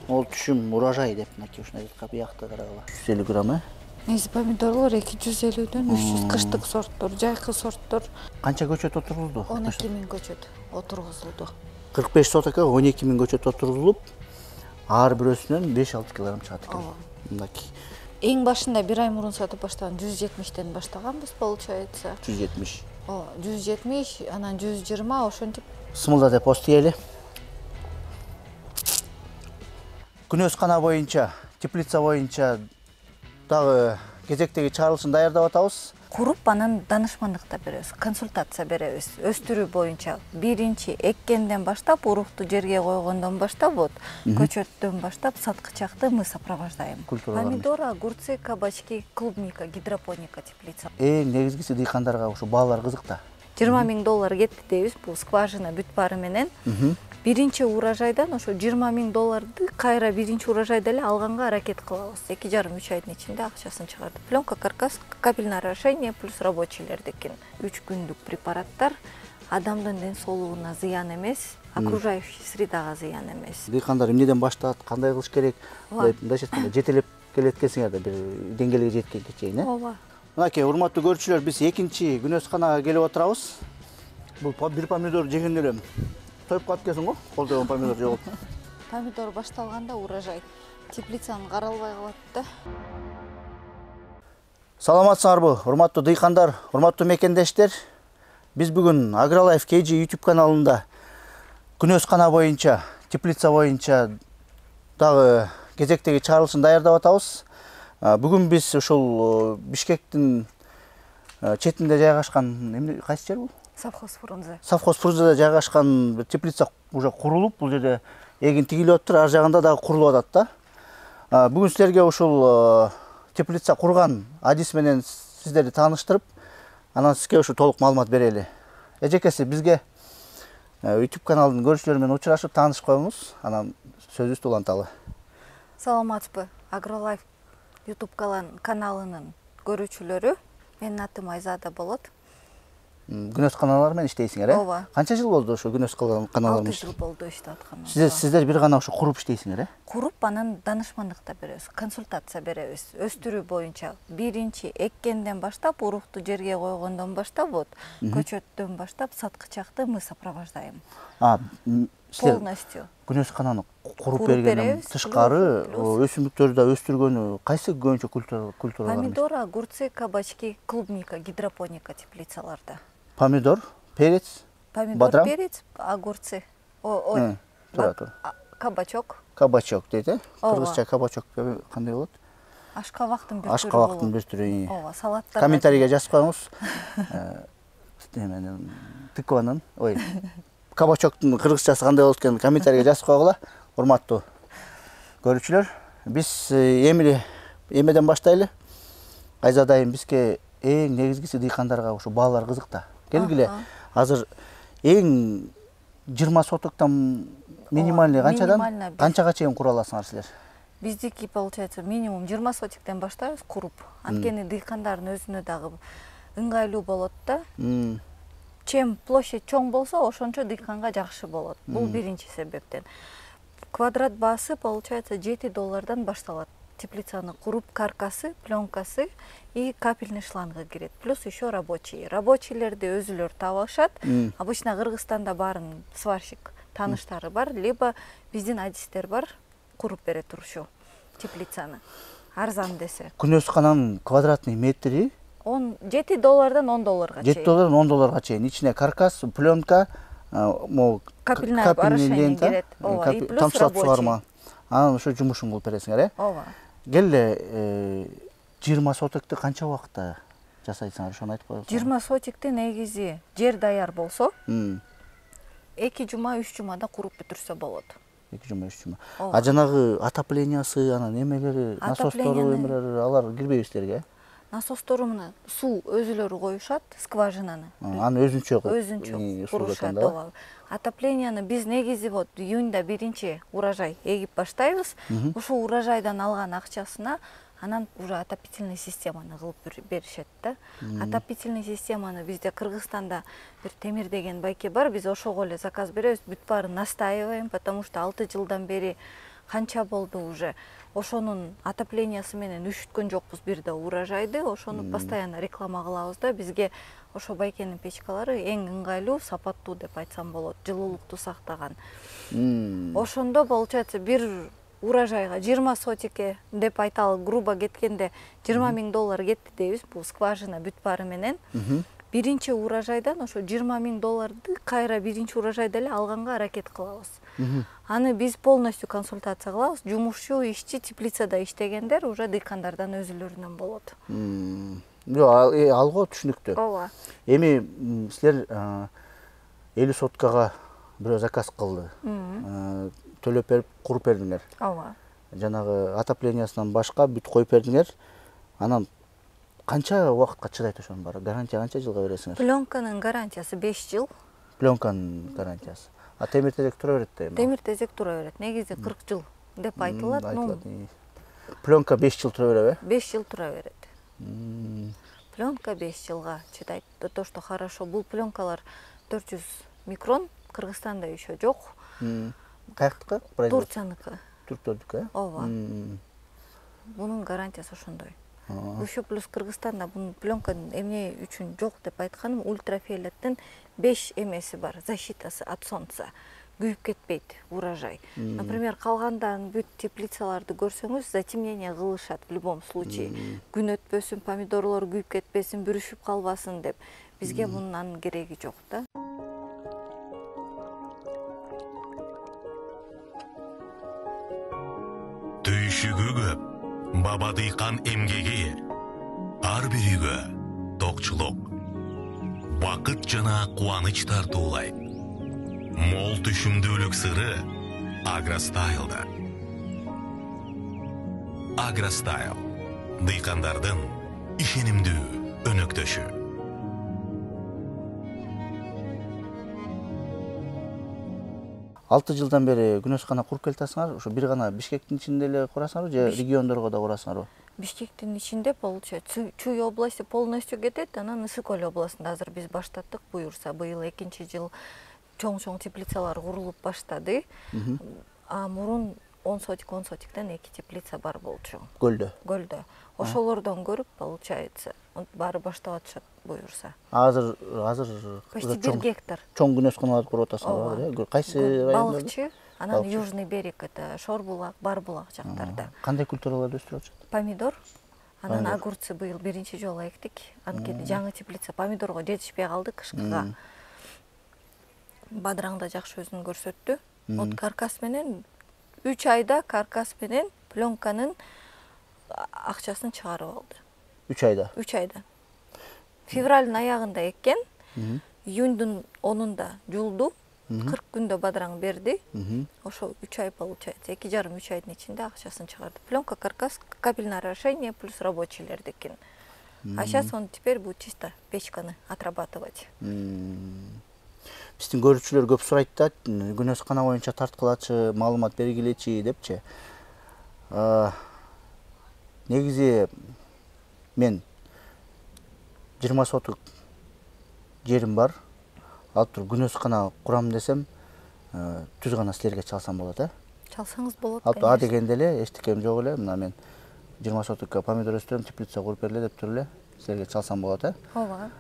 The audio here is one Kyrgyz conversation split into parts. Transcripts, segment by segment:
Ол түшүм урожай деп мынакей ушундай биякта карагыла. 150 грамм. Негизи помидорлор 250дөн 300 кыштык сорттор, жайкы сорттор. Канча көчөт отурулду? 12 000 көчөт отургузулду. 45 сотокко 12 000 көчөт отурулуп, ар бирөөсүнөн 5-6 килограмм чыгат экен. Мынакей. Эң башында бир ай мурун сатып баштаган 170ден баштаганбыз, получается. 170. 170, анан 120 ошентип. Сымылда деп остиели. Күнөз кана боюнча, теплица боюнча дагы кезектеги чыгарылышын даярдап атабыз. Куруп анан данышмандык да беребиз, консультация беребиз. Өстүрүү боюнча биринчи эккенден баштап, урукту жерге койгондон баштап, көчөттөн баштап саткычакты мы сопровождаем. Помидор, огурцы, кабачки, клубника, гидропоника теплица. Негизгиси дыйкандарга ушу баалар кызык да. $20 000 кетти дейбиз, бул скважина бүт баары менен. Биринчи урожайдан ошо $20 000 кайра биринчи урожайда эле алганга аракет кылабыз. 2,5-3 айдын ичинде акчасын чыгарды. Пленка, каркас, капельное орошение плюс рабочийлердики. 3 күндүк препараттар адамдын ден соолугуна зыян эмес, окружающий средага зыян эмес. Дыйкандар эмнеден башталат, кандай кылыш керек? Мындайча айтканда жетелеп келеткенсиңер да бир деңгээлге жеткенге чейин, Ооба. Мынакей, урматтуу көрүүчүлөр, биз экинчи күнөз канага келип отурабыз. Бул бир помидор жеген элем. Тоюп калып келсиң го, колдогон помидор жогот. Помидор башталганда урожай. Теплицаны каралбай калат да. Саламатсыңарбы, урматтуу дыйкандар, урматтуу мекендештер. Биз бүгүн AgroLife KG YouTube каналында күнөз кана боюнча, теплица боюнча дагы кезектеги чыгарылышын даярдап атабыз. Бүгүн биз ушул Бишкектин четинде жайгашкан, кайсы жер бул? Совхоз Фрунзе. Совхоз Фрунзеде жайгашкан теплица уже курулуп, бул жерде эгин тигилип атыр, ар жагында дагы курулуп атат да. Бүгүн силерге ушул теплица курган адис менен сиздерди тааныштырып, анан сизге ушу толук маалымат берели. Эжекеси бизге YouTube каналынын көрүүчүлөрү менен учурашып таанышып коебуз, анан сөзүбүздү уланталы. Саламатсызбы, AgroLife YouTube каналынын көрүүчүлөрү. Менин атым Айзада болот. Күнөз каналары менен иштейсиңер, Ооба. Канча жыл болду ошо күнөз каналары менен? 6 жыл болду иштеп атканыма. Сиздер бир гана ошо куруп иштейсиңер, Куруп анан данышмандык да беребиз, консультация беребиз. Өстүрүү боюнча биринчи эккенден баштап, урукту жерге койгондон баштап, көчөттөн баштап саткычакты мы сопровождаем. Полностью. Күнөз кананы куруп бергенден тышкары өсүмдүктөрдү да өстүргөнү кайсы көбүнчө культуралар? Помидор, огурцы, кабачки, клубника, гидропоника теплицаларда. Помидор, перец, Помидор, перец, огурцы. Кабачок. Кабачок дейт, кыргызча кабачок кандай болот? Ашкабактын бир түрү. Ашкабактын бир түрү. Ооба, салаттар. Комментарийге жазып коюңуз. Тыкванын, кабачоктун кыргызчасы кандай болот экенин комментарийге жазып койгула. Урматтуу көрүүчүлөр, биз эмеден баштайлы. Айзадайым бизге эң негизгиси дыйкандарга ушу баалар кызык да. Келгиле, азыр эң 20 сотоктон минимальный канчага чейин кура аласыңар силер? Биздики получается минимум 20 сотиктен баштайбыз куруп. Анткени дыйкандардын өзүнө дагы ыңгайлуу болот да. Чем площадь чоң болсо, ошончо дыйканга жакшы болот. Бул биринчи себептен. Квадрат баасы получается $7 башталат. Теплицаны куруп каркасы, пленкасы и капельный шланга кирет. Плюс еще рабочие. Рабочийлерди өзүлөр табышат. Обычно Кыргызстанда барын сварщик тааныштары бар, либо биздин адистер бар, куруп бере турчу теплицаны. Арзан десе. Күнөз кананын квадратный метри $7 $10 чейин. $7 $10 чейин. Ичине каркас, пленка, капельное орошение кирет. И плюс рабочий. Анан ошо жумушун кылып бересиңер, Ооба. Келе 20 сотикти канча убакытта жасайсыңар, ошону айтып коесуңар? 20 сотикти негизи жер даяр болсо, 2 жума, 3 жумада куруп бүтүрсө болот. 2 жума, 3 жума. А жанагы отоплениясы, анан эмелери, насостору, эмелери, алар кирбейби силерге? Насостору менен суу өзүлөрү коюшат, скважинаны. Аны өзүнчө курушат. Отопленияны биз негизи вот июнда биринчи урожай эгип баштайбыз. Ошол урожайдан алган акчасына анан уже отопительный системаны кылып беришет да. Отопительный системаны бизде Кыргызстанда бир Темир деген байке бар, биз ошого эле заказ беребиз, бүт баарын настаиваем, потому что 6 жылдан бери канча болду уже. Ошонун отоплениясы менен үшүткөн жокпуз бир да урожайды. Ошону постоянно реклама кылабыз да. Бизге ошо байкенин печкалары эң ыңгайлуу, сапаттуу деп айтсам болот. Жылуулукту сактаган. Ошондо получается бир урожайга 20 сотике деп айталы, грубо кеткенде $20,000 кетти дейбиз. Бул скважина бүт баары менен. Биринчи урожайдан ошо $20,000 кайра биринчи урожайда эле алганга аракет кылабыз. Аны биз полностью консультация кылабыз. Жумушчу, ишчи, теплицада иштегендер уже дыйкандардан өзүлөрүнөн болот. Алго түшүнүктүү. Ооба. Эми силер 50 соткага бирөө заказ кылды. Төлөп берип, куруп бердиңер. Ооба. Жанагы отоплениясынан башка бүт коюп бердиңер. Анан канча убакытка чыдайт ошонун баары? Гарантия канча жылга бересиңер? Пленканын гарантиясы 5 жыл. Пленканын гарантиясы. А темир тезек тура берет да эми? Темир тезек тура берет. Негизи 40 жыл деп айтылат. Пленка 5 жыл тура береби? 5 жыл тура берет. Пленка 5 жылга чыдайт. То, что хорошо. Бул пленкалар 400 микрон. Кыргызстанда еще жок. Каяктыкы? Турцияныкы. Түрктөрдүкү, Ооба. Бунун гарантиясы ошондой. Еще плюс Кыргызстанда бунун пленканын эмне үчүн жок деп айтканым, ультрафиолеттин 5 эмеси бар, защитасы от солнца. Күйүп кетпейт урожай. Например, калгандан бүт теплицаларды көрсөңүз, затемнение кылышат в любом случае. Күн өтпөсүн, помидорлор күйүп кетпесин, бүрүшүп калбасын деп. Бизге мунун кереги жок да. Түйшүгү көп, баба дыйкан эмгеги, ар бир үйгө токчулук, бакыт жана кубаныч тартуулайт. Мол түшүмдүүлүк сыры Агростайлда. Агростайл дыйкандардын ишенимдүү өнөктөшү. 6 жылдан бери күнөскана куруп келатасыңар. Ошо бир гана Бишкектин ичинде эле курасыңарбы же региондорго да курасыңарбы? Бишкектин ичинде получается Чуй области полностью кетет, анан Ысык-Көл областында азыр биз баштаттык, буюрса быйыл 2-нчи жыл чоң теплицалар курулуп баштады. А мурун 10 сотиктен 2 теплица бар болчу. Көлдө. Ошолордон көрүп получается. Баары баштап атышат буюрса. Азыр почти 1 гектар. Чоң күнөсканаларды куруп атасыңар, кайсы райондордо? Балыкчы, анан Южный берег, это Шорбулак, Барбулак жактарда. Кандай культураларды өстүрүп атышат? Помидор, анан огурцы быйыл биринчи жолу эктик. Анткени жаңы теплица помидорго жетишпей калды кышкыга. Бадыраңда жакшы өзүн көрсөттү. Вот каркас менен 3 айда каркас менен пленканын акчасын чыгарып алды. 3 айда? 3 айда. Февралдын аягында эккен, июндун 10-унда жулду, 40 күндө бадыраң берди. Ошо 3 ай получается. 2,5-3 айдын ичинде акчасын чыгарды. Пленка, каркас, кабельное орошение плюс рабочийлердикин. А сейчас он теперь будет чисто печканы отрабатывать. Биздин көрүүчүлөр көп сурайт да, күнөскана боюнча тарткылачы, маалымат бергилечи депчи. Негизи мен 20 сотук жерим бар. Алып туруп күнөскана курам десем, түз гана силерге чалсам болот, Чалсаңыз болот. Алып а дегенде эле эчтекем жок эле, мына мен 20 сотукка помидор өстүрөм, теплица куруп берле деп туруп эле силерге чалсам болот, Ооба.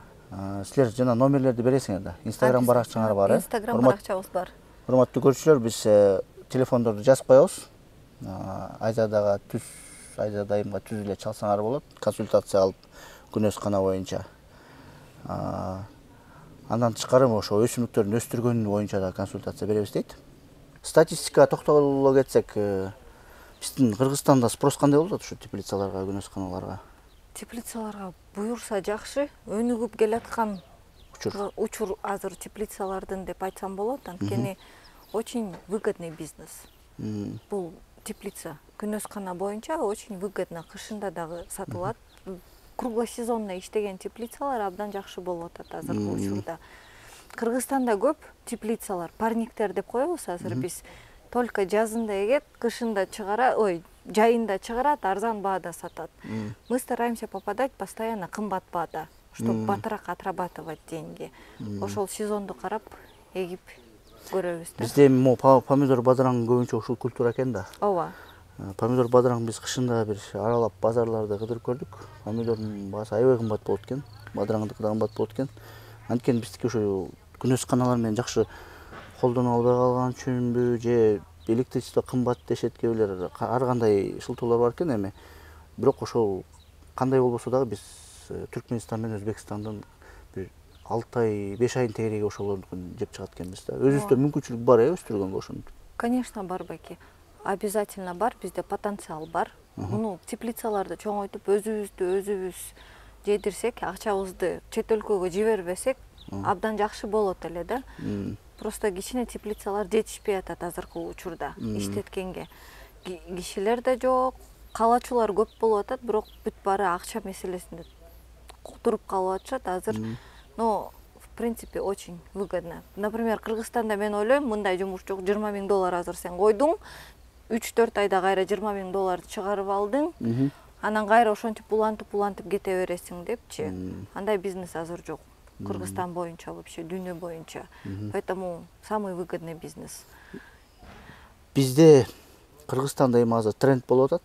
Силер жана номерлерди бересиңер да. Инстаграм баракчаңар бар, Инстаграм баракчабыз бар. Урматтуу көрүүчүлөр, биз телефондорду жазып коебуз. Айзадага айымга түз эле чалсаңар болот. Консультация алып күнөскана боюнча. Андан тышкары ошо өсүмдүктөрдүн өстүргөнү боюнча да консультация беребиз дейт. Статистикага токтоло кетсек, биздин Кыргызстанда спрос кандай болот ушу теплицаларга, күнөсканаларга? Теплицаларга буюрса жакшы, өнүгүп келаткан учур азыр теплицалардын деп айтсам болот. Анткени очень выгодный бизнес. Бул теплица күнөскана боюнча очень выгодно, кышында дагы сатылат. Круглосезонно иштеген теплицалар абдан жакшы болуп атат азыр бул учурда. Кыргызстанда көп теплицалар, парниктер деп коебуз азыр биз. Только жазында эгет, кышында жайында чыгарат, арзан баада сатат. Мы стараемся попадать постоянно кымбат баада, чтобы батыраак отрабатывать деньги. Ошол сезонду карап эгип көрөбүз да. Бизде эми помидор бадыраң көбүнчө ушул культура экен да. Ооба. Помидор бадыраң биз кышында бир аралап базарларды кыдырып көрдүк. Помидордун баасы аябай кымбат болот экен. Бадыраңдыкы да кымбат болот экен. Анткени биздики ошо күнөсканалар менен жакшы колдоно албай калган үчүнбү же электричество кымбат дешет кээ бирлер, ар кандай шылтоолор бар экен эми. Бирок ошол кандай болбосо дагы биз Түркмөнстан менен Өзбекстандын бир 6 ай, 5 айдын тегереги ошолордукун жеп чыгат экенбиз да. Өзүбүздө мүмкүнчүлүк бар өстүргөнгө ошону. Конечно бар байке. Обязательно бар, бизде потенциал бар. Муну теплицаларды чоңойтуп өзүбүз жедирсек, акчабызды чет өлкөгө жибербесек, абдан жакшы болот эле да. Просто кичине теплицалар жетишпей атат азыркы учурда иштеткенге. Кишилер да жок, калачулар көп болуп атат, бирок бүт баары акча маселесинде туруп калып атышат азыр. Но в принципе очень выгодно. Например, Кыргызстанда мен ойлойм, мындай жумуш жок, $20,000 азыр сен койдуң, 3-4 айда кайра $20,000 чыгарып алдың, анан кайра ошентип улантып кете бересиң депчи. Андай бизнес азыр жок. Кыргызстан боюнча вообще, дүйнө боюнча. Поэтому самый выгодный бизнес. Bizde Kırgızistan'da эми азыр тренд болуп атат.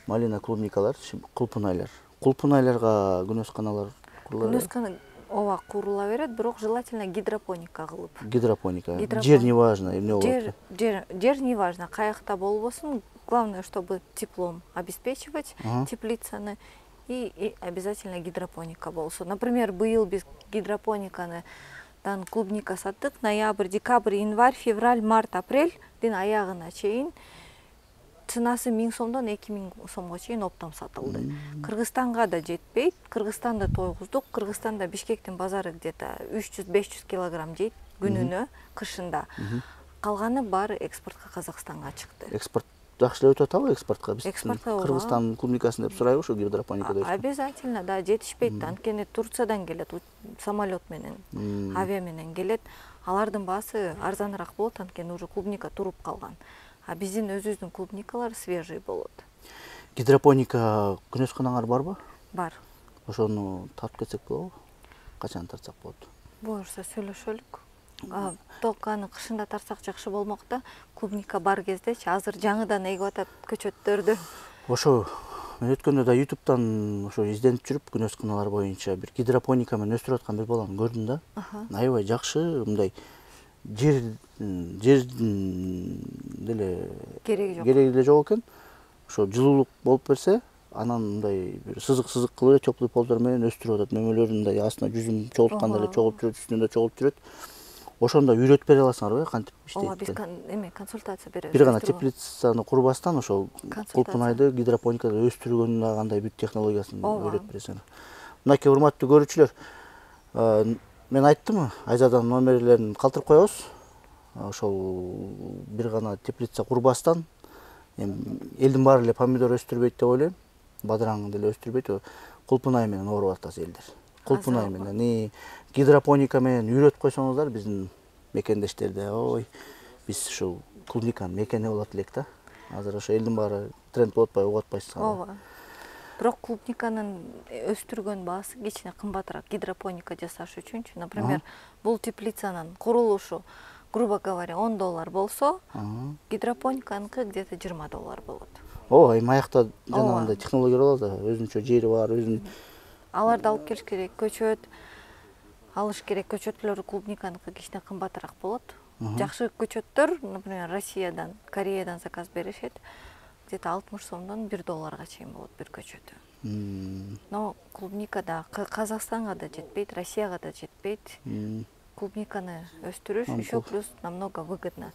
Малина клубникалар, кулпунайлар. Кулпунайларга күнөсканалар курула берет. Күнөскана ооба курула берет, бирок желательно гидропоника кылып. Гидропоника. Жер не важно, эмне болот? Жер не важно, каякта болбосун. Главное, чтобы теплом обеспечивать теплицаны и обязательно гидропоника болсун. Например, быйыл биз гидропоникадан клубника саттык. Ноябрь, декабрь, январь, февраль, март, апрелдин аягына чейин ценасы 1000 сомдон 2000 сомго чейин оптом сатылды. Кыргызстанга да жетпейт. Кыргызстанда тойгуздук. Кыргызстанда Бишкектин базары где-то 300-500 килограмм жейт күнүнө кышында. Калганы баары экспортко Казакстанга чыкты. Экспорт жакшы эле өтүп атабы экспортко? Биз Экспортко Кыргызстан клубникасын деп сурайбы ушу гидропоникада? Обязательно, да, жетишпейт. Анткени Турциядан келет, самолет менен, авиа менен келет. Алардын баасы арзаныраак болот, анткени уже клубника туруп калган. А биздин өзүбүздүн клубникалар свежий болот. Гидропоника күнөсканаңар барбы? Бар. Ошону тартып кетсек болобу? Качан тартсак болот? Буюрса сүйлөшөлүк. Ток аны кышында тартсак жакшы болмок да. Клубника бар кездечи азыр жаңыдан эгип атат көчөттөрдү. Ошо мен өткөндө да YouTube'дан ошо изденип жүрүп күнөсканалар боюнча бир гидропоника менен өстүрүп аткан бир баланы көрдүм да. Аябай жакшы, мындай жер деле кереги жок экен. Ошо жылуулук болуп берсе, анан мындай бир сызык кылып теплый полдор менен өстүрүп атат. Мөмөлөрүн мындай астына жүзүн чогултканда эле чогулуп жүрөт, үстүндө чогулуп жүрөт. Ошондо үйрөтүп бере аласыңарбы, кантип иштейт? Ооба, биз консультация беребиз. Бир гана теплицаны курбастан ошол кулпунайды гидропоникада өстүргөндүн дагы кандай бүт технологиясын үйрөтүп бересиңер. Мынакей урматтуу көрүүчүлөр, мен айттым, Айзаданын номерлерин калтырып коебуз. Ошол бир гана теплица курбастан элдин баары эле помидор өстүрбөйт деп ойлойм. Бадыраң деле өстүрбөйт, кулпунай менен ооруп атат элдер. Кулпунай менен, гидропоника менен үйрөтүп койсоңуздар биздин мекендештерде, ой, биз ушул клубниканын мекени болот элек да. Азыр ошо элдин баары тренд болуп атпайбы, угуп атпайсызбы? Ооба. Бирок клубниканын өстүргөн баасы кичине кымбатыраак гидропоника жасаш үчүнчү. Например, бул теплицанын курулушу, грубо говоря, $10 болсо, гидропониканыкы где-то $20 болот. Ооба, эми аякта жанагындай технологиялар бар да, өзүнчө жери бар, өзүнүн. Аларды алып келиш керек, көчөт алыш керек. Көчөтлөр клубниканыкы кичине кымбатыраак болот. Жакшы көчөттөр, например, Россиядан, Кореядан заказ беришет. Где-то 60 сомдон $1 чейин болот бир көчөтү. Но клубникада Казакстанга да жетпейт, Россияга да жетпейт. Клубниканы өстүрүш еще плюс намного выгодно.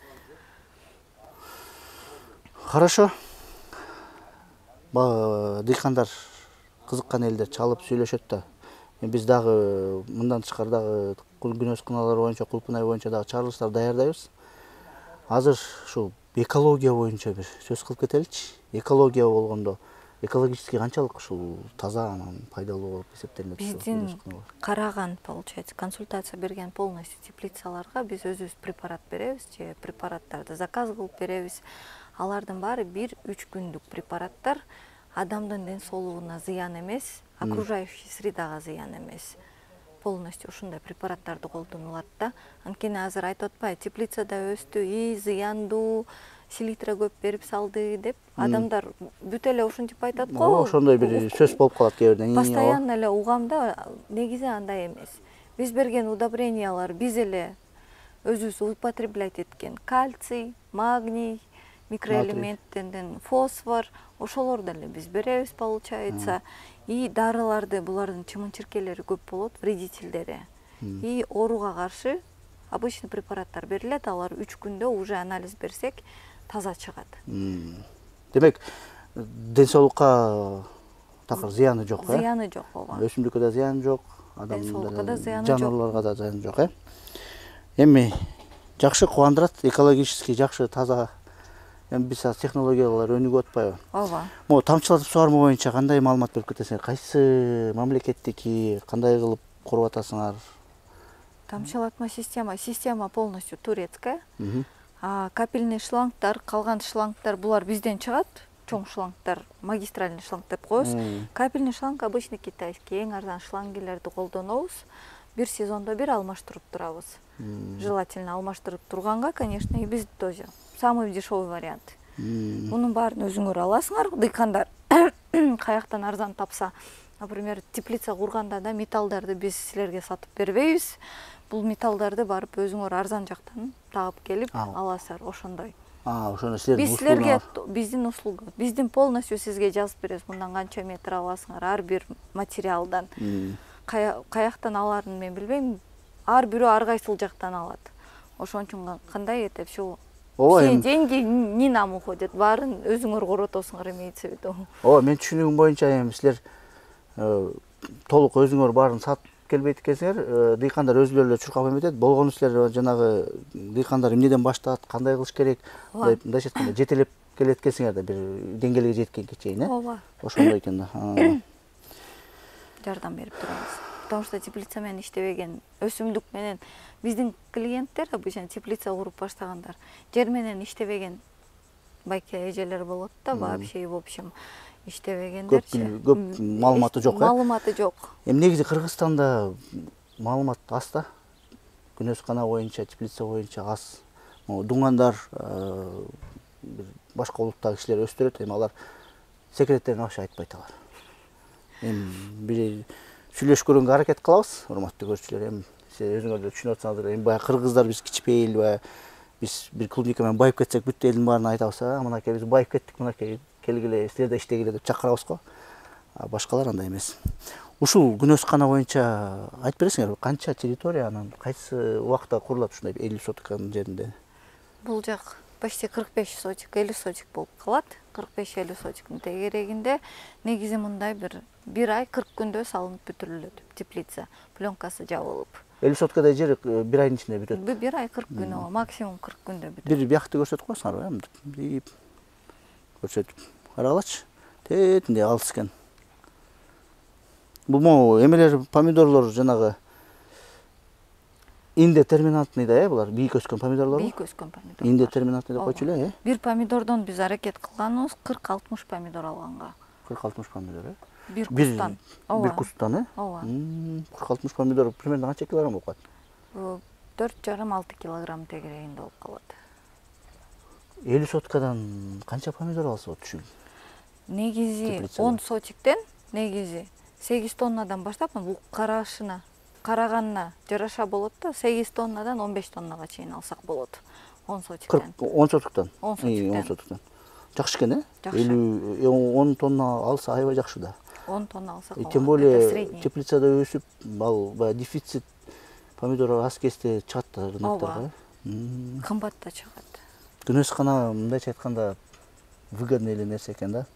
Хорошо. Дыйкандар кызыккан элдер чалып сүйлөшөт да. Биз дагы мындан тышкары дагы күнөсканалар боюнча, кулпунай боюнча дагы чыгарылыштар даярдайбыз. Азыр ушул экология боюнча бир сөз кылып кетеличи. Экология болгондо экологически канчалык ушул таза, анан пайдалуу болуп эсептелинет? Биздин караган, получается, консультация берген полностью теплицаларга биз өзүбүз препарат беребиз, же препараттарды заказ кылып беребиз. Алардын баары 1-3 күндүк препараттар. Адамдын ден соолугуна зыян эмес, окружающий средага зыян эмес. полностью ушундай препараттарды колдонулат да. Анткени азыр айтып атпайбы, теплицада өстү, зыяндуу, селитра көп берип салды деп адамдар бүт эле ушинтип айтат го. Ошондой бир сөз болуп калат кээ бирден. Постоянно эле угамда, негизи андай эмес. Биз берген удобрениялар биз эле өзүбүз употреблять эткен кальций, магний, микроэлементтен фосфор, ошолорду эле биз беребиз, получается. И дарыларды, булардын чымын-чиркелери көп болот, вредительдери. И ооруга каршы обычный препараттар берилет, алар 3 күндө уже анализ берсек таза чыгат. Демек, ден соолукка такыр зыяны жок, э? Зыяны жок, ооба. Өсүмдүккө да зыяны жок, соолукка да зыяны жок. жаныбарларга да зыяны жок, э? Эми жакшы кубандырат, экологически жакшы, таза. Эми биз технологиялар өнүгүп атпайбы? Ооба. Могу тамчылатып сугаруу боюнча кандай маалымат берип кетесиңер? Кайсы мамлекеттики, кандай кылып куруп атасыңар? Тамчылатма система полностью турецкая. Капельный шлангдар, калган шлангдар булар бизден чыгат. Чоң шлангдар, магистральный шланг деп коебуз. Капельный шланг обычный китайский, эң арзан шлангилерди колдонобуз. Бир сезондо бир алмаштырып турабыз. Желательно алмаштырып турганга, конечно, и биз тоже. Самый дешевый вариант. Мунун баарын өзүңөр аласыңар, дыйкандар. Каяктан арзан тапса, например, теплица курганда да металлдарды биз силерге сатып бербейбиз. Бул металлдарды барып өзүңөр арзан жактан тагып келип аласызар, ошондой. Ошону силердин Биз силерге биздин услуга, биздин полностью сизге жазып беребиз, мындан канча метр аласыңар ар бир материалдан. Каяктан аларын мен билбейм, ар бирөө ар кайсыл жактан алат. Ошон үчүн кандай этип ушу все деньги не нам уходят, баарын өзүңөр коротосуңар, имеется в виду. Мен түшүнүгүм боюнча эми силер толук өзүңөр баарын сатып келбейт экенсиңер, дыйкандар өзүлөрү эле чуркап эметет. Болгону силер жанагы дыйкандар эмнеден баштаат, кандай кылыш керек, мындайча айтканда жетелеп келет экенсиңер да бир деңгээлге жеткенге чейин, э? Ооба. Ошондой экен да. Жардам берип турабыз. Потому что теплица менен иштебеген, өсүмдүк менен биздин клиенттер обычно теплица куруп баштагандар. Жер менен иштебеген байке эжелер болот да, вообще в общем иштебегендерчи. Көп маалыматы жок, э? Маалыматы жок. Эми негизи Кыргызстанда маалымат аз да. Күнөс кана боюнча, теплица боюнча аз. Дуңгандар, башка улуттагы кишилер өстүрөт, эми алар секреттерин вообще айтпайт алар. Эми бир сүйлөшкөнгө аракет кылабыз, урматтуу көрүүчүлөр. Эми силер өзүңөр да түшүнүп атсаңыздар, эми баягы кыргыздар биз кичпейил, баягы биз бир клубника менен байып кетсек, бүт элдин баарын айтабыз, мынакей биз байып кеттик, мынакей келгиле, силер да иштегиле деп чакырабыз го. Башкалар андай эмес. Ушул күнөс кана боюнча айтып бересиңер, канча территориянын кайсы убакта курулат ушундай 50 сотканын жеринде? Бул жак почти 45 сотик, 50 сотик болуп калат. 45-50 сотиктин тегерегинде негизи мындай бир ай 40 күндө салынып бүтүрүлөт теплица, пленкасы жабылып. 50 соткадай жер бир айдын ичинде бүтөт. Бир ай 40 күн, максимум 40 күндө бүтөт. Бир биякты көрсөтүп коесуңарбы, эми көрсөтүп карагылачы. Тетинде алыс экен. Бул могу эмелер, помидорлор жанагы индетерминантный булар, бийик өскөн помидорлор. Бийик өскөн помидор. Индетерминантный деп койчу эле, Бир помидордон биз аракет кылганыбыз 40-60 помидор алганга. 40-60 помидор, э? Бир кусттан. Бир кусттан, э? Ооба. 40-60 помидор примерно канча килограмм болуп калат? 4,5-6 килограмм тегерегинде болуп калат. 50 соткадан канча помидор алса болот түшүн? Негизи 10 сотиктен негизи 8 тоннадан баштап, бул караганына жараша болот да, 8 тоннадан 15 тоннага чейин алсак болот. 10 сотиктен. 10 сотиктен. 10 сотиктен. 10 сотиктен. Жакшы экен, э? Жакшы. 10 тонна алса аябай жакшы да. 10 тонна алсак болот. Тем более теплицада өсүп, ал дефицит помидор аз кезде чыгат да рыноктарга. Кымбат да чыгат. Күнөс кана мындайча айтканда выгодный эле нерсе экен да.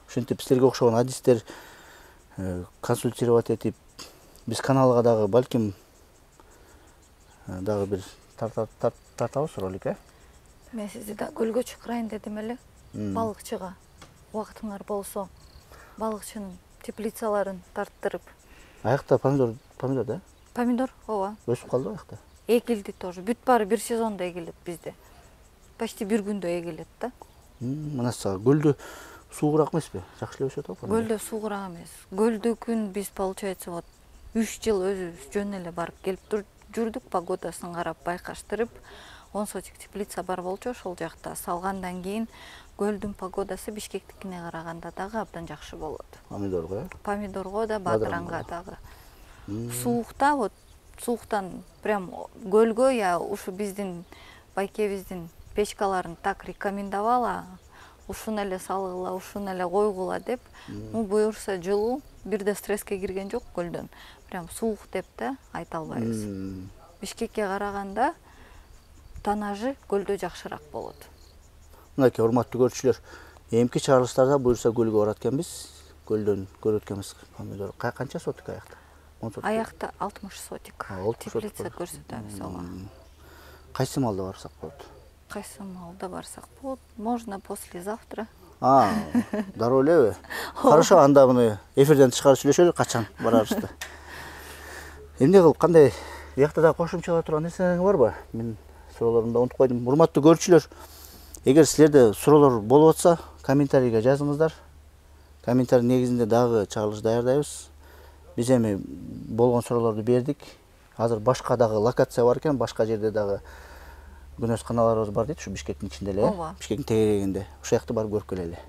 Ошентип силерге окшогон адистер консультировать этип, биз каналга дагы балким дагы бир тартабыз ролик, э? Мен сизди да көлгө чакырайын дедим эле. Балыкчыга убактыңар болсо, балыкчынын теплицаларын тарттырып. Аякта помидор да? Помидор, ооба. Өсүп калды аякта. Эгилди тоже. Бүт баары бир сезондо эгилет бизде. Почти бир күндө эгилет да. Мына сага гөлдө суугураак эмеспи? Жакшы эле өсүп атат. Гөлдө суугураак эмес. Гөлдүкүн биз получается вот 3 жыл өзүбүз жөн эле барып келип жүрдүк, погодасын карап байкаштырып, 10 сотик теплица бар болчу, ошол жакта салгандан кийин көлдүн погодасы Бишкектикине караганда дагы абдан жакшы болот. Помидорго, Помидорго да, бадыранга дагы. Суукта, вот сууктан прям көлгө я ушу биздин байкебиздин печкаларын так рекомендовала, ушуну эле салгыла, ушуну эле койгула деп. Буюрса жылуу, бирде стресске кирген жок көлдөн. Прям суук деп да айта албайбыз. Бишкекке караганда тонажы көлдө жакшыраак болот. Мынакей урматтуу көрүүчүлөр, эмки чыгарылыштарда буюрса көлгө барат экенбиз, көлдөн көрөт экенбиз помидор. Канча сотик аякта? 10 сотик. Аякта 60 сотик. Теплица көрсөтөбүз, ооба. Кайсы маалда барсак болот? Кайсы маалда барсак болот? Можно послезавтра. Дароо элеби? Хорошо, анда муну эфирден тышкары сүйлөшөлү, качан барарыбызды. Эмне кылып, кандай биякта да кошумчалап турган нерселериң барбы? Мен суроолорумду унутуп койдум. Урматтуу көрүүчүлөр, эгер силерде суроолор болуп атса, комментарийге жазыңыздар. Комментарий негизинде дагы чыгарылыш даярдайбыз. Биз эми болгон суроолорду бердик. Азыр башка дагы локация бар экен, башка жерде дагы күнөсканаларыбыз бар дейт, ушу Бишкектин ичинде эле, Бишкектин тегерегинде. Ошол жакты барып көрүп келели.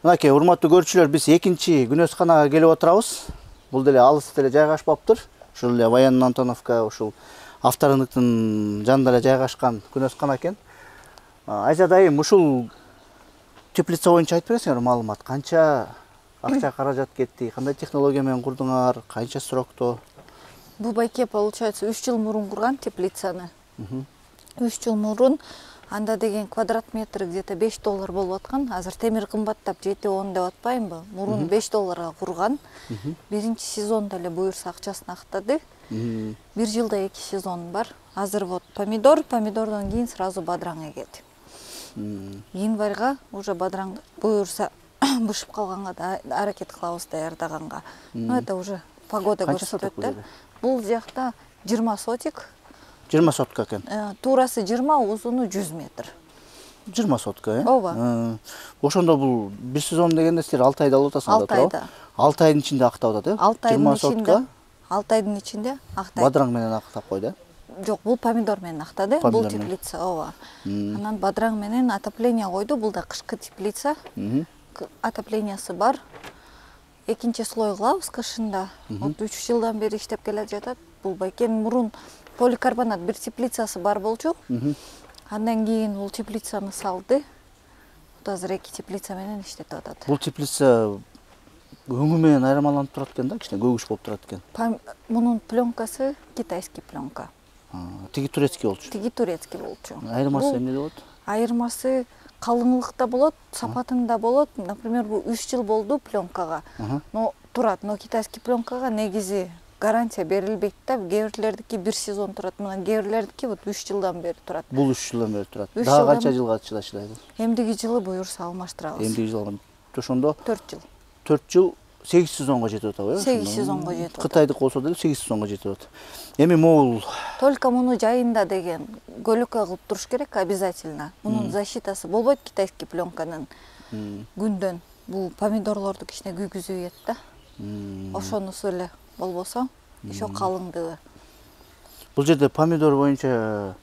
Мынакей урматтуу көрүүчүлөр, биз экинчи күнөсканага келип отурабыз. Бул деле алыс деле жайгашпаптыр. Ушул эле Военный Антоновка, ушул авторынктын жанында эле жайгашкан күнөскана экен. Айза дайым, ушул теплица боюнча айтып бересиңер маалымат? Канча акча каражат кетти, кандай технология менен курдуңар, канча срокто? Бул байке, получается, 3 жыл мурун курган теплицаны. 3 жыл мурун анда деген квадрат метри где-то $5 болуп аткан. Азыр темир кымбаттап 7-10 деп атпаймынбы? Мурун $5 курган. Биринчи сезонда эле буюрса акчасын актады. 1 жылда 2 сезон бар. Азыр вот помидордон кийин сразу бадыраң эгет. Январга уже бадыраң буюрса бышып калганга да аракет кылабыз даярдаганга. Ну это уже погода көрсөтөт да. Бул жакта 20 сотик. 20 сотка экен. Туурасы 20, узуну 100 метр. 20 сотка, э? Ооба. Ошондо бул 1 сезон дегенде силер 6 айда алып атасыңар, туура? 6 айда. 6 айдын ичинде актап атат, э? 20 сотка. 6 айдын ичинде актайт. Бадыраң менен актап койду, э? Жок, бул помидор менен актады, бул теплица, ооба. Анан бадыраң менен отопление койду, бул да кышкы теплица. Отоплениясы бар. Экинчи слой кылабыз кышында. Вот 3 жылдан бери иштеп келе жатат. Бул байкенин мурун поликарбонат бир теплицасы бар болчу. Андан кийин бул теплицаны салды. Вот азыр 2 теплица менен иштетип атат. Бул теплица өңү менен айырмаланып турат экен да, кичине көгүш болуп турат экен. Мунун пленкасы китайский пленка. Тиги турецкий болчу. Тиги турецкий болчу. Айырмасы эмне болот? Айырмасы калыңлыкта болот, сапатында болот. Например, бул 3 жыл болду пленкага. Но турат, но китайский пленкага негизи гарантия берилбейт да. Кээ-бирлердики 1 сезон турат, мына кээ-бирлердики вот 3 жылдан бери турат. Бул 3 жылдан бери турат. Дагы канча жылга чыдайт? Эмдиги жылы буюрса алмаштырабыз. Эмдиги жылы ошондо 4 жыл. 4 жыл 8 сезонго жетип атабы, э? 8 сезонго жетип атат. Кытайдык болсо деле 8 сезонго жетип атат. Эми могул только муну жайында деген көлөкө кылып туруш керек обязательно. Мунун защитасы болбойт китайский пленканын. Күндөн бул помидорлорду кичине күйгүзүп ийет да. Ошонусу эле болбосо, еще калыңдыгы. Бул жерде помидор боюнча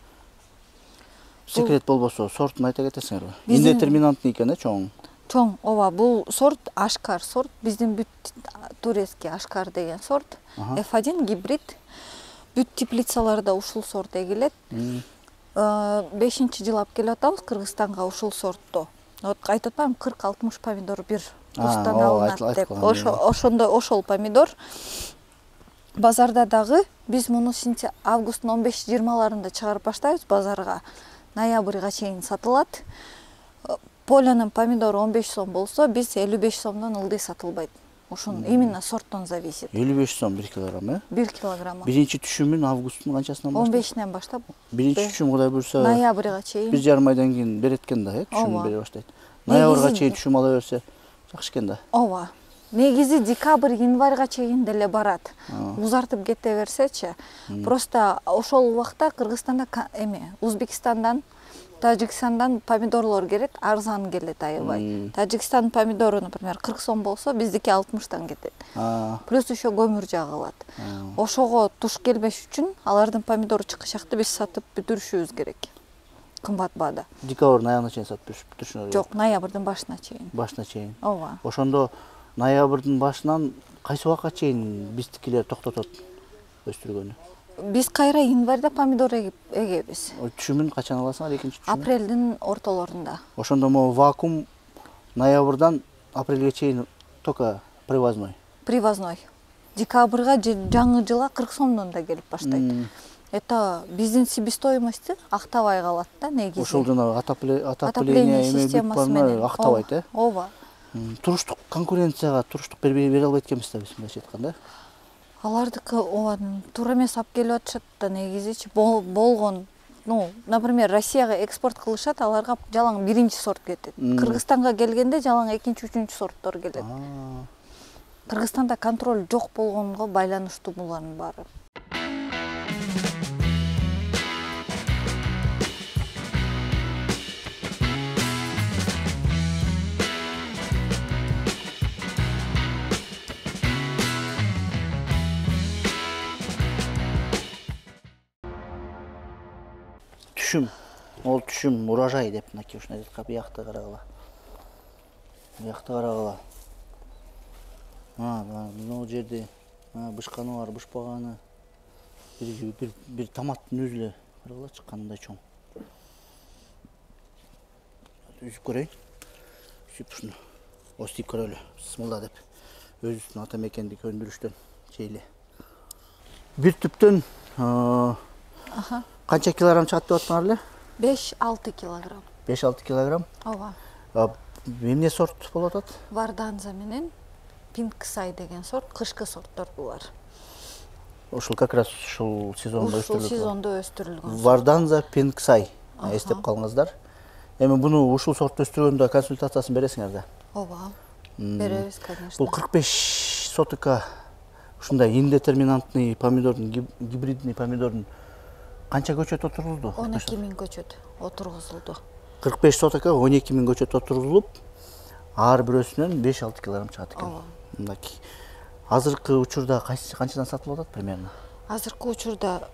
секрет болбосо сортун айта кетесиңерби? Индетерминантный экен, э, чоң. Чоң, ооба, бул сорт Ашкар сорт, биздин бүт турецкий Ашкар деген сорт. F1 гибрид. Бүт теплицаларда ушул сорт эгилет. 5-жыл алып келип атабыз Кыргызстанга ушул сортту. Вот айтып атам 40-60 помидор бир курстан алынат деп. Ошол помидор базарда дагы биз муну августтун 15-20-ларында чыгарып баштайбыз базарга. Ноябрга чейин сатылат. Полянын помидору 15 сом болсо, биз 55 сомдон ылдый сатылбайт. Ошон именно сорттон зависит. 55 сом 1 килограмм, э? 1 килограмм. Биринчи түшүмүн августтун канчасынан баштап? 15-нен баштап. Биринчи түшүм Кудай буйрса ноябрга чейин. 1,5 айдан кийин берет экен да, э? Түшүм бере баштайт. Ноябрга чейин түшүм ала берсе жакшы экен да. Ооба. Негизи декабрь, январга чейин деле барат. Узартып кете берсечи, просто ошол убакта Кыргызстанда Узбекистандан Тажикстандан помидорлор келет, арзан келет аябай. Тажикстан помидору, например, 40 сом болсо, биздики 60-тан кетет. Плюс еще көмүр жагылат. Ошого туш келбеш үчүн алардын помидору чыкышакты биз сатып бүтүрүшүбүз керек. Кымбат баада. Декабрдын аягына чейин сатып бүтүрүшүңөр? Жок, ноябрдын башына чейин. Башына чейин. Ооба. Ошондо ноябрдын башынан кайсы убакка чейин биздикилер токтотот өстүргөнү? Биз кайра январда помидор эгебиз. Түшүмүн качан аласыңар, экинчи түшүмүн? Апрелдин ортолорунда. Ошондо могу вакуум ноябрдан апрелге чейин только привозной. Привозной. Декабрга жаңы жылга 40 сомдон да келип баштайт. Это биздин себестоимости актабай калат да негизи. Ошол жана отопление системасы менен актабайт, э? Ооба. Туруштук конкуренцияга туруштук бере албайт экенбиз да биз мындайча айтканда. Алардыкы туура эмес алып келип атышат да негизичи болгон. Например, Россияга экспорт кылышат, аларга жалаң биринчи сорт кетет. Кыргызстанга келгенде жалаң экинчи, үчүнчү сорттор келет. Кыргызстанда контроль жок болгонго байланыштуу булардын баары. Ол түшүм урожай деп мынакей ушундай жатка биякты карагыла. Биякты карагыла. Мына жерде бышканы бар, бышпаганы. Бир томаттын өзү эле карагыла чыккандай чоң. Үзүп көрөйүн. Үзүп ушуну остип көрөлү. Бисмилла деп. Өзүбүздүн ата мекендик өндүрүштөн чейли. Бир түптөн канча килограмм чыгат деп аттыңар эле? 5-6 килограмм. 5-6 килограмм? Ооба. Эмне сорт болот атат? Варданза менен Пинксай деген сорт, кышкы сорттор булар. Ошол как раз ушул сезондо өстүрүлгөн. Ушул сезондо өстүрүлгөн. Варданза Пинксай. Эстеп калыңыздар. Эми буну ушул сорт өстүргөндө консультациясын бересиңер да? Ооба. Беребиз, конечно. Бул 45 сотка ушундай индетерминантный помидордун, гибридный помидордун канча көчөт отурулду? 12.000 көчөт отургузулду. 45 сотка 12.000 көчөт отурулуп, ар бирөөсүнөн 5-6 килограмм чыгат экен. Мынакей. Азыркы учурда канчадан сатылып атат примерно? Азыркы учурда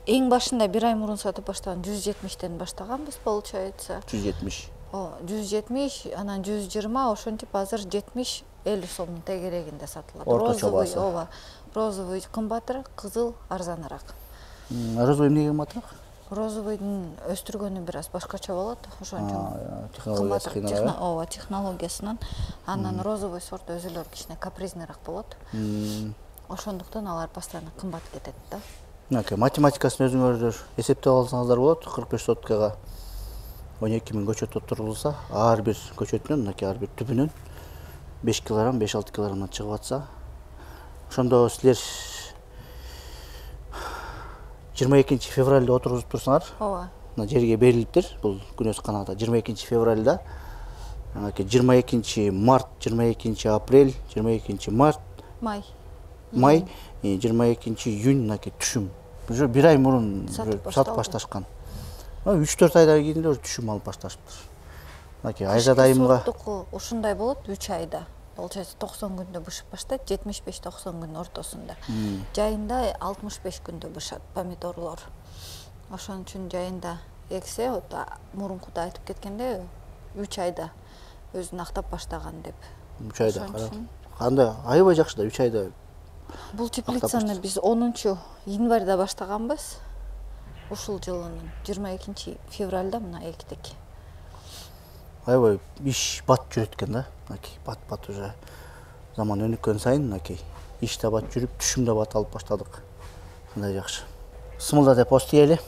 эң башында бир ай мурун сатып баштаган 170тен баштаганбыз, получается. 170. 170, анан 120, ошентип азыр 70-50 сомдун тегерегинде сатылат. Орточо баасы. Ооба. Розовый кымбатыраак, кызыл арзаныраак. Розовый эмнеге кымбатыраак? Розовыйдын өстүргөнү бир аз башкача болот, ошон үчүн. Ооба, технологиясынан. Анан розовый сорт өзүлөр кичине капризнийраак болот. Ошондуктан алар постоянно кымбат кетет да. Математикасын өзүңөрдөр эсептеп алсаңыздар болот. 45 соткага 12.000 көчөт отурулса, ар бир көчөтүнөн, мынакей ар бир түбүнөн 5 килограмм, 5-6 килограммдан чыгып атса, ошондо силер 22 февралда отургузуп турсаңар, ооба. Мына жерге берилиптир. Бул күнөс канада 22 февралда, 22 март, 22 апрель, 22 март, май, 22 июнь мынакей түшүм. Уже бир ай мурун сатып башташкан. 3-4 айдан кийин эле түшүм алып башташыптыр. Мынакей айза дайымга ушундай болот 3 айда. Получается 90 күндө бышып баштайт, 75-90 күн ортосунда. Жайында 65 күндө бышат помидорлор. Ошон үчүн жайында эксе, мурункуда айтып кеткенде 3 айда өзүн актап баштаган деп. 3 айда кандай аябай жакшы да 3 айда. Бул теплицаны биз 10 январда баштаганбыз. Ушул жылынын 22 февралда мына эктик. Аябай иш бат жүрөт экен да. Мынакей бат уже заман өнүккөн сайын мынакей иш да бат жүрүп, түшүм да бат алып баштадык. Мындай жакшы. Бисмилла деп остейли.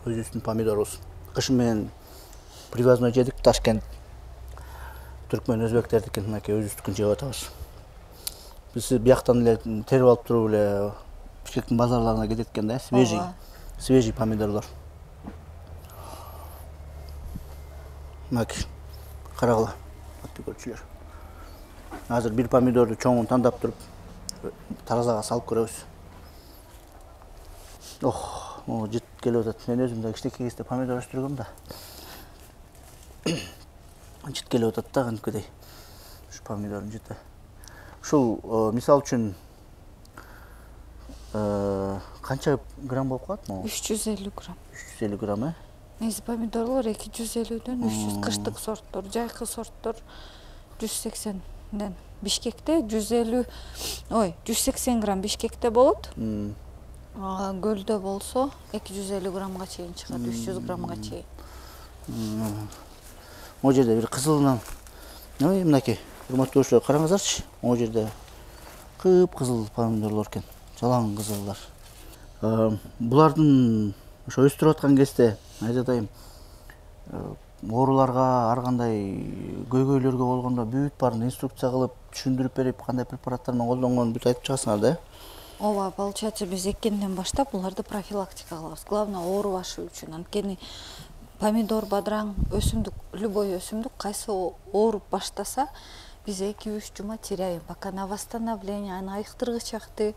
Өзүбүздүн помидорубуз. Кышын менен привозной жедик, Ташкент түркмөн өзбектердикин мынакей өзүбүздүкүн жеп атабыз. Биз бияктан эле терип алып туруп эле Бишкектин базарларына кетет экен да, свежий помидорлор. Мынакей карагыла, аттуу көрчүлөр. Азыр бир помидорду чоңун тандап туруп таразага салып көрөбүз. Ох, жыт келип атат. Мен өзүм да кичинекей кезде помидор өстүргөм да. Жыт келип атат да кантипкедей. Ушу помидордун жыты. Ушул мисал үчүн канча грамм болуп калат могу? 350 грамм. 350 грамм, э? Негизи помидорлор 250дөн 300, кыштык сорттор, жайкы сорттор 180ден. Бишкекте 180 грамм Бишкекте болот. Көлдө болсо 250 граммга чейин чыгат, 300 граммга чейин. Могу жерде бир кызылынан, мынакей, урматтуу көрүүчүлөр, караңыздарчы. Могу жерде кыпкызыл помидорлор экен, жалаң кызылдар. Булардын ошо өстүрүп аткан кезде айдайм ооруларга, ар кандай көйгөйлөргө болгондо бүт баарын инструкция кылып, түшүндүрүп берип, кандай препараттар менен колдонгонун бүт айтып чыгасыңар да, э? Ооба, получается биз эккенден баштап буларды профилактика кылабыз. Главное оорубашы үчүн. Анткени помидор, бадыраң, өсүмдүк, любой өсүмдүк кайсы ооруп баштаса, биз 2-3 жума теряем, пока на восстановление, аны айыктыргыч акты.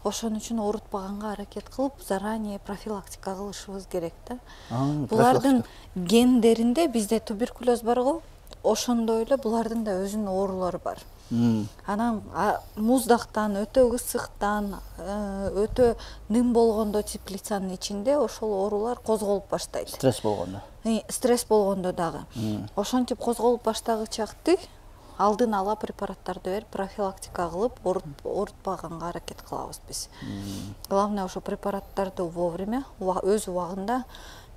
Ошон үчүн оорутпаганга аракет кылып, заранее профилактика кылышыбыз керек да. Булардын гендеринде бизде туберкулез бар го, ошондой эле булардын да өзүнүн оорулары бар. Анан муздактан, өтө ысыктан, өтө ным болгондо теплицанын ичинде ошол оорулар козголуп баштайт. Стресс болгондо. Стресс болгондо дагы. Ошентип козголуп баштагыч акты алдын ала препараттарды берип, профилактика кылып, оорутпаганга аракет кылабыз биз. Главное ошо препараттарды вовремя, өз убагында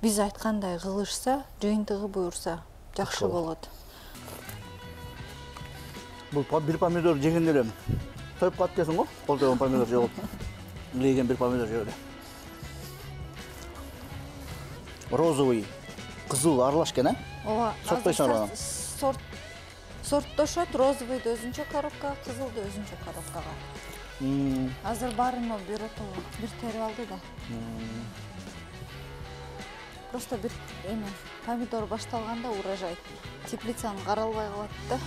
биз айткандай кылышса, жыйынтыгы буюрса жакшы болот. Бул бир помидор жегенде эле тоюп калат десең го, колдогон помидор жеп алып. Леген бир помидор жеп эле. Розовый, кызыл аралаш экен, э? Ооба. Сорттойсуңар аны. Сорттошот, розовыйды өзүнчө коробкага, кызылды өзүнчө коробкага. Азыр баарына бир терип алды да. Просто бир помидор башталганда урожай теплицаны каралбай калат да.